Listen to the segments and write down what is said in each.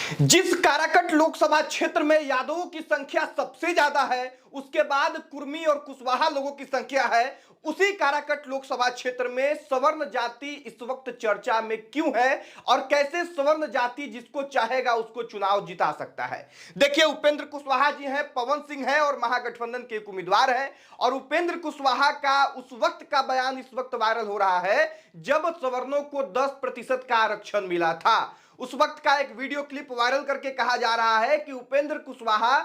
जिस काराकट लोकसभा क्षेत्र में यादवों की संख्या सबसे ज्यादा है, उसके बाद कुर्मी और कुशवाहा लोगों की संख्या है, उसी काराकट लोकसभा क्षेत्र में सवर्ण जाति इस वक्त चर्चा में क्यों है और कैसे सवर्ण जाति जिसको चाहेगा उसको चुनाव जिता सकता है। देखिए, उपेंद्र कुशवाहा जी हैं, पवन सिंह है और महागठबंधन के एक उम्मीदवार है। और उपेंद्र कुशवाहा का उस वक्त का बयान इस वक्त वायरल हो रहा है जब सवर्णों को 10% का आरक्षण मिला था। उस वक्त का एक वीडियो क्लिप वायरल करके कहा जा रहा है कि उपेंद्र कुशवाहा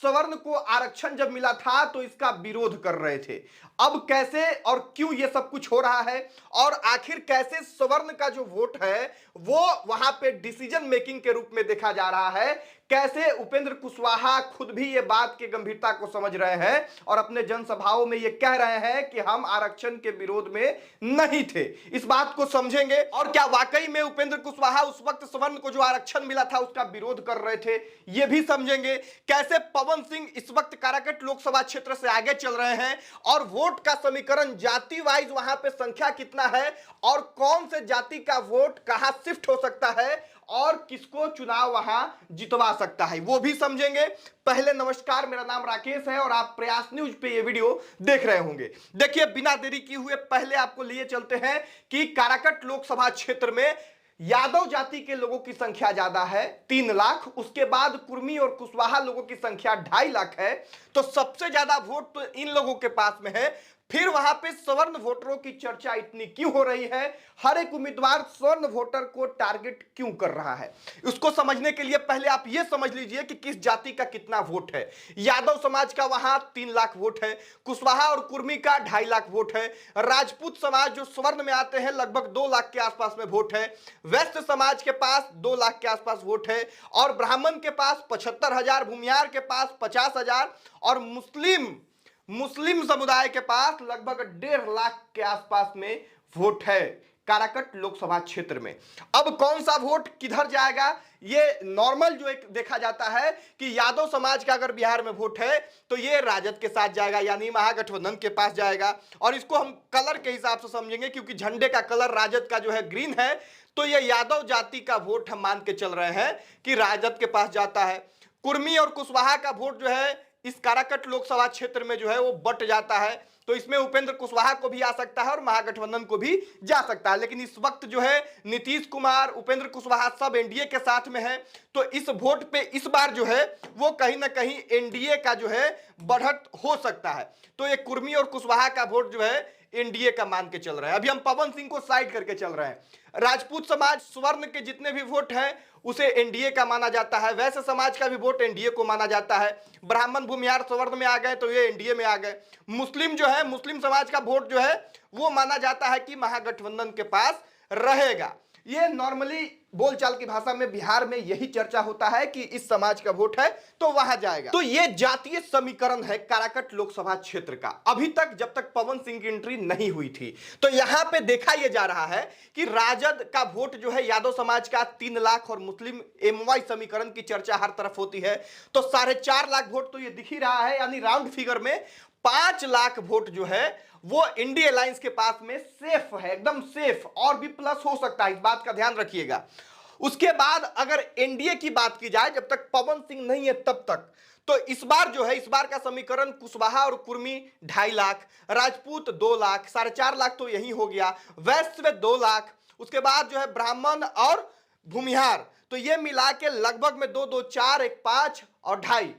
सवर्ण को आरक्षण जब मिला था तो इसका विरोध कर रहे थे। अब कैसे और क्यों ये सब कुछ हो रहा है और आखिर कैसे सवर्ण का जो वोट है वो वहां पे डिसीजन मेकिंग के रूप में देखा जा रहा है, कैसे उपेंद्र कुशवाहा खुद भी ये बात की गंभीरता को समझ रहे हैं और अपने जनसभाओं में ये कह रहे हैं कि हम आरक्षण के विरोध में नहीं थे। इस बात को समझेंगे और क्या वाकई में उपेंद्र कुशवाहा उस वक्त सवर्ण को जो आरक्षण मिला था उसका विरोध कर रहे थे, ये भी समझेंगे। कैसे पवन सिंह इस वक्त काराकट लोकसभा क्षेत्र से आगे चल रहे हैं और वोट का समीकरण जाति वाइज वहां पे संख्या कितना है और कौन से जाति का वोट कहां शिफ्ट हो सकता है और किसको चुनाव वहां जितवा सकता है, वो भी समझेंगे। पहले नमस्कार, मेरा नाम राकेश है और आप प्रयास न्यूज पे ये वीडियो देख रहे होंगे। देखिए, बिना देरी किए हुए पहले आपको लिए चलते हैं कि काराकट लोकसभा क्षेत्र में यादव जाति के लोगों की संख्या ज्यादा है 3 लाख, उसके बाद कुर्मी और कुशवाहा लोगों की संख्या 2.5 लाख है। तो सबसे ज्यादा वोट तो इन लोगों के पास में है। फिर वहां पे सवर्ण वोटरों की चर्चा इतनी क्यों हो रही है, हर एक उम्मीदवार सवर्ण वोटर को टारगेट क्यों कर रहा है, उसको समझने के लिए पहले आप यह समझ लीजिए कि किस जाति का कितना वोट है। यादव समाज का वहां 3 लाख वोट है, कुशवाहा और कुर्मी का 2.5 लाख वोट है, राजपूत समाज जो स्वर्ण में आते हैं लगभग 2 लाख के आसपास में वोट है, वैश्य समाज के पास 2 लाख के आसपास वोट है और ब्राह्मण के पास 75,000, भूमियार के पास 50,000 और मुस्लिम समुदाय के पास लगभग 1.5 लाख के आसपास में वोट है काराकट लोकसभा क्षेत्र में। अब कौन सा वोट किधर जाएगा, ये नॉर्मल जो एक देखा जाता है कि यादव समाज का अगर बिहार में वोट है तो ये राजद के साथ जाएगा, यानी महागठबंधन के पास जाएगा। और इसको हम कलर के हिसाब से समझेंगे क्योंकि झंडे का कलर राजद का जो है ग्रीन है, तो ये यादव जाति का वोट हम मान के चल रहे हैं कि राजद के पास जाता है। कुर्मी और कुशवाहा का वोट जो है इस काराकट लोकसभा क्षेत्र में जो है वो बट जाता है, तो इसमें उपेंद्र कुशवाहा को भी आ सकता है और महागठबंधन को भी जा सकता है। लेकिन इस वक्त जो है नीतीश कुमार, उपेंद्र कुशवाहा सब एनडीए के साथ में है, तो इस वोट पे इस बार जो है वो कहीं ना कहीं एनडीए का जो है बढ़त हो सकता है। तो ये कुर्मी और कुशवाहा का वोट जो है एनडीए का मान के चल रहा है। अभी हम पवन सिंह को साइड करके चल रहे हैं। राजपूत समाज स्वर्ण के जितने भी वोट हैं उसे एनडीए का माना जाता है, वैश्य समाज का भी वोट एनडीए को माना जाता है, ब्राह्मण भूमिहार स्वर्ण में आ गए तो ये एनडीए में आ गए। मुस्लिम जो है, मुस्लिम समाज का वोट जो है वो माना जाता है कि महागठबंधन के पास रहेगा। ये नॉर्मली बोलचाल की भाषा में बिहार में यही चर्चा होता है कि इस समाज का वोट है तो वहां जाएगा। तो ये जातीय समीकरण है काराकट लोकसभा क्षेत्र का, अभी तक जब तक पवन सिंह की एंट्री नहीं हुई थी। तो यहां पे देखा यह जा रहा है कि राजद का वोट जो है यादव समाज का 3 लाख और मुस्लिम एमवाई समीकरण की चर्चा हर तरफ होती है, तो 4.5 लाख वोट तो ये दिख ही रहा है, यानी राउंड फिगर में 5 लाख वोट जो है वो इंडिया अलायंस के पास में सेफ है, एकदम सेफ, और भी प्लस हो सकता है, इस बात का ध्यान रखिएगा। उसके बाद अगर एनडीए की बात की जाए, जब तक पवन सिंह नहीं है तब तक, तो इस बार जो है इस बार का समीकरण कुशवाहा और कुर्मी 2.5 लाख, राजपूत 2 लाख, 4.5 लाख तो यही हो गया, वैश्य 2 लाख, उसके बाद जो है ब्राह्मण और भूमिहार, तो ये मिला के लगभग में 2, 2, 4, 1, 5 और 2.5,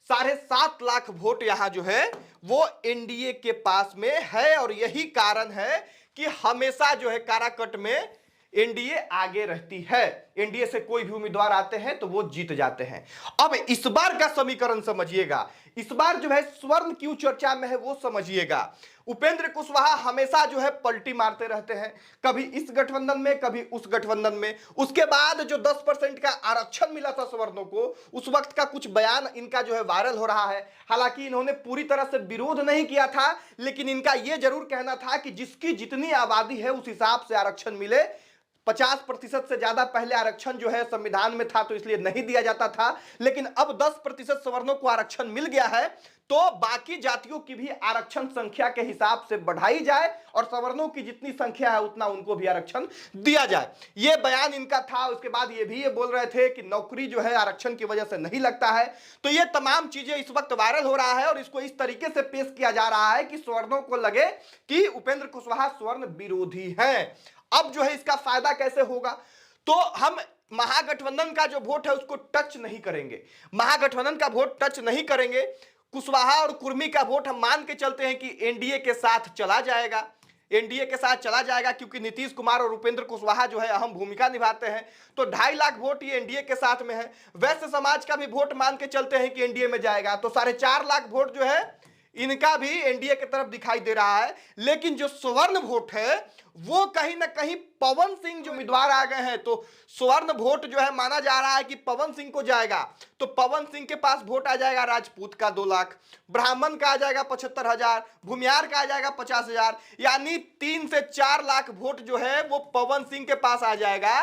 7.5 लाख वोट यहां जो है वो एनडीए के पास में है। और यही कारण है कि हमेशा जो है काराकट में एनडीए आगे रहती है, एनडीए से कोई भी उम्मीदवार आते हैं तो वो जीत जाते हैं। अब इस बार का समीकरण समझिएगा, इस बार जो है स्वर्ण क्यों चर्चा में है वो समझिएगा। उपेंद्र कुशवाहा हमेशा जो है पलटी मारते रहते हैं, कभी इस गठबंधन में कभी उस गठबंधन में। उसके बाद जो 10% का आरक्षण मिला था सवर्णों को, उस वक्त का कुछ बयान इनका जो है वायरल हो रहा है। हालांकि इन्होंने पूरी तरह से विरोध नहीं किया था, लेकिन इनका यह जरूर कहना था कि जिसकी जितनी आबादी है उस हिसाब से आरक्षण मिले, 50% से ज्यादा पहले आरक्षण जो है संविधान में था तो इसलिए नहीं दिया जाता था, लेकिन अब 10% सवर्णों को आरक्षण मिल गया है, तो बाकी जातियों की भी आरक्षण संख्या के हिसाब से बढ़ाई जाए और सवर्णों की जितनी संख्या है उतना उनको भी आरक्षण दिया जाए। यह बयान इनका था। उसके बाद ये भी बोल रहे थे कि नौकरी जो है आरक्षण की वजह से नहीं लगता है। तो ये तमाम चीजें इस वक्त वायरल हो रहा है और इसको इस तरीके से पेश किया जा रहा है कि सवर्णों को लगे कि उपेंद्र कुशवाहा स्वर्ण विरोधी हैं। अब जो है इसका फायदा कैसे होगा, तो हम महागठबंधन का जो वोट है उसको टच नहीं करेंगे, महागठबंधन का वोट टच नहीं करेंगे। कुशवाहा और कुर्मी का वोट हम मान के चलते हैं कि एनडीए के साथ चला जाएगा, एनडीए के साथ चला जाएगा, क्योंकि नीतीश कुमार और उपेंद्र कुशवाहा जो है अहम भूमिका निभाते हैं। तो 2.5 लाख वोट ये एनडीए के साथ में है। वैश्य समाज का भी वोट मान के चलते हैं कि एनडीए में जाएगा, तो 4.5 लाख वोट जो है इनका भी एनडीए की तरफ दिखाई दे रहा है। लेकिन जो स्वर्ण वोट है वो कहीं ना कहीं पवन सिंह जो उम्मीदवार आ गए हैं, तो स्वर्ण वोट जो है माना जा रहा है कि पवन सिंह को जाएगा। तो पवन सिंह के पास वोट आ जाएगा राजपूत का 2 लाख, ब्राह्मण का आ जाएगा 75,000, भूमियार का आ जाएगा 50,000, यानी 3 से 4 लाख वोट जो है वो पवन सिंह के पास आ जाएगा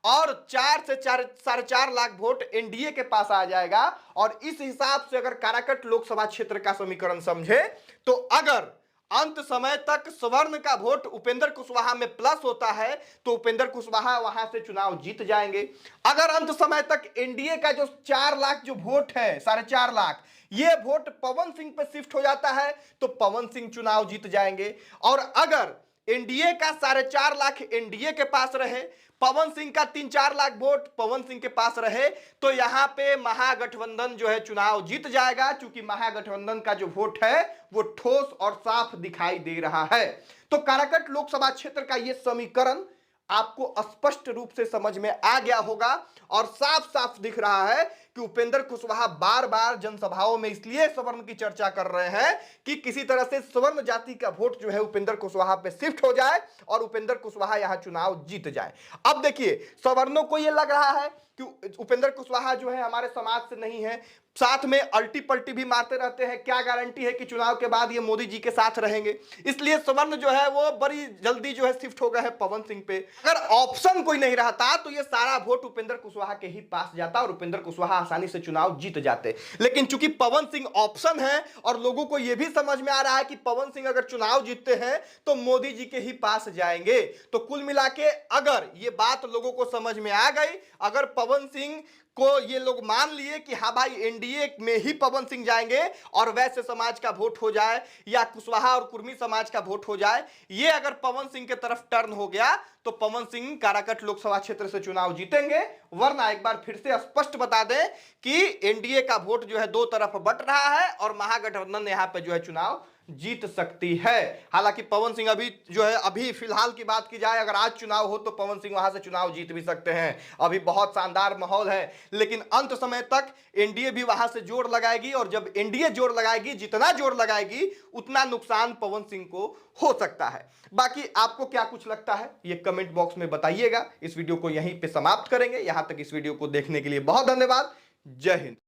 और 4 से 4.5 लाख वोट एनडीए के पास आ जाएगा। और इस हिसाब से अगर काराकट लोकसभा क्षेत्र का समीकरण समझे तो अगर अंत समय तक सवर्ण का वोट उपेंद्र कुशवाहा में प्लस होता है तो उपेंद्र कुशवाहा वहां से चुनाव जीत जाएंगे। अगर अंत समय तक एनडीए का जो 4 लाख जो वोट है, 4.5 लाख, ये वोट पवन सिंह पे शिफ्ट हो जाता है तो पवन सिंह चुनाव जीत जाएंगे। और अगर एनडीए का 4.5 लाख एनडीए के पास रहे, पवन सिंह का 3-4 लाख वोट पवन सिंह के पास रहे, तो यहां पे महागठबंधन जो है चुनाव जीत जाएगा, क्योंकि महागठबंधन का जो वोट है वो ठोस और साफ दिखाई दे रहा है। तो काराकट लोकसभा क्षेत्र का ये समीकरण आपको स्पष्ट रूप से समझ में आ गया होगा और साफ साफ दिख रहा है कि उपेंद्र कुशवाहा बार बार जनसभाओं में इसलिए सवर्ण की चर्चा कर रहे हैं कि किसी तरह से सवर्ण जाति का वोट जो है उपेंद्र कुशवाहा पे शिफ्ट हो जाए और उपेंद्र कुशवाहा यहां चुनाव जीत जाए। अब देखिए, सवर्णों को यह लग रहा है कि उपेंद्र कुशवाहा जो है हमारे समाज से नहीं है, साथ में अल्टी पल्टी भी मारते रहते हैं, क्या गारंटी है कि चुनाव के बाद ये मोदी जी के साथ रहेंगे, इसलिए सवर्ण जो है वो बड़ी जल्दी जो है शिफ्ट हो गए हैं पवन सिंह पे। अगर ऑप्शन कोई नहीं रहता तो ये सारा वोट उपेंद्र कुशवाहा के ही पास जाता और उपेंद्र कुशवाहा आसानी से चुनाव जीत जाते। लेकिन चूंकि पवन सिंह ऑप्शन है और लोगों को यह भी समझ में आ रहा है कि पवन सिंह अगर चुनाव जीतते हैं तो मोदी जी के ही पास जाएंगे, तो कुल मिला के अगर ये बात लोगों को समझ में आ गई, अगर पवन सिंह को ये लोग मान लिए कि हाँ भाई एनडीए में ही पवन सिंह जाएंगे और वैश्य समाज का वोट हो जाए या कुशवाहा और कुर्मी समाज का वोट हो जाए, ये अगर पवन सिंह के तरफ टर्न हो गया तो पवन सिंह काराकट लोकसभा क्षेत्र से चुनाव जीतेंगे। वरना एक बार फिर से स्पष्ट बता दें कि एनडीए का वोट जो है 2 तरफ बट रहा है और महागठबंधन यहां पे जो है चुनाव जीत सकती है। हालांकि पवन सिंह अभी फिलहाल की बात की जाए, अगर आज चुनाव हो तो पवन सिंह वहां से चुनाव जीत भी सकते हैं, अभी बहुत शानदार माहौल है। लेकिन अंत समय तक एनडीए भी वहां से जोर लगाएगी और जब एनडीए जोर लगाएगी, जितना जोर लगाएगी उतना नुकसान पवन सिंह को हो सकता है। बाकी आपको क्या कुछ लगता है ये कमेंट बॉक्स में बताइएगा। इस वीडियो को यहीं पे समाप्त करेंगे। यहां तक इस वीडियो को देखने के लिए बहुत धन्यवाद। जय हिंद।